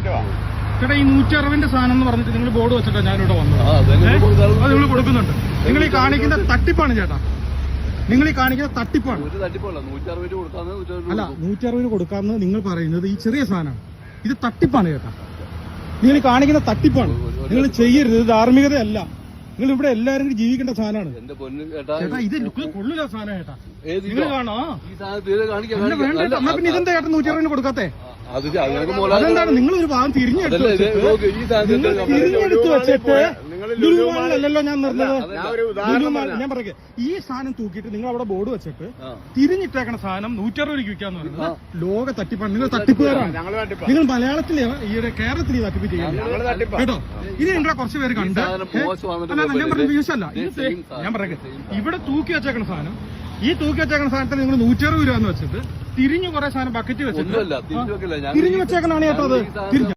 ചേട്ടാ, ഈ 160 സാധനം എന്ന് പറഞ്ഞിട്ട് നിങ്ങൾ ബോർഡ് വെച്ചിട്ടാ ഞാനിവിടെ വന്നത്. അത് നിങ്ങൾ കൊടുക്കുന്നുണ്ട്. നിങ്ങൾ ഈ കാണിക്കുന്ന തട്ടിപ്പാണ് ചേട്ടാ. നിങ്ങൾ ഈ കാണിക്കുന്ന തട്ടിപ്പാണ്. അല്ല, 160 കൊടുക്കാന്ന് നിങ്ങൾ പറയുന്നത് ഈ ചെറിയ സാധനമാണ്. ഇത് തട്ടിപ്പാണ് ചേട്ടാ. നിങ്ങൾ ഈ കാണിക്കുന്ന തട്ടിപ്പാണ്. നിങ്ങൾ ചെയ്യരുത്. ഇത് ധാർമ്മികതയല്ല. നിങ്ങൾ ഇവിടെ എല്ലാവരും ജീവിക്കേണ്ട സാധനമാണ് ചേട്ടാ. ഇത് കൊള്ളില്ല സാധനം ചേട്ടാ. നിങ്ങൾ കാണോ വേണ്ട. എന്നാ പിന്നെ ഇതെന്താ ചേട്ടാ 160 കൊടുക്കാത്തേ? അതെന്താണ്? നിങ്ങൾ ഒരു ഭാഗം തിരിഞ്ഞെടുത്ത് വെച്ചിട്ട് ലുലുമാളിലല്ലോ ഞാൻ നിർന്നത്. ഞാൻ പറയേ, ഈ സാധനം തൂക്കിയിട്ട് നിങ്ങൾ അവിടെ ബോർഡ് വെച്ചിട്ട് തിരിഞ്ഞിട്ടേക്കണ സാധനം 160 വിൽക്കാന്ന് പറയുന്നത് ലോക തട്ടിപ്പാണ്. നിങ്ങൾ തട്ടിപ്പുകാരാണ്. നിങ്ങൾ മലയാളത്തിൽ ഈയിടെ കേരളത്തിൽ തട്ടിപ്പ് ചെയ്യുന്നത് കേട്ടോ. ഇത് നിങ്ങളെ കുറച്ച് പേര് കണ്ട് ഞാൻ പറഞ്ഞ വ്യൂസല്ല. ഞാൻ പറയേ, ഇവിടെ തൂക്കി വെച്ചേക്കണ സാധനം, ഈ തൂക്കി വെച്ചേക്കണ സാധനത്തിന് നിങ്ങൾ 160 രൂപ എന്ന് വെച്ചിട്ട് തിരിഞ്ഞു കുറെ സാധനം ബക്കറ്റ് വെച്ചിട്ട് തിരിഞ്ഞു വെച്ചേക്കണാണ് ചേട്ടാ. അത് തിരിഞ്ഞു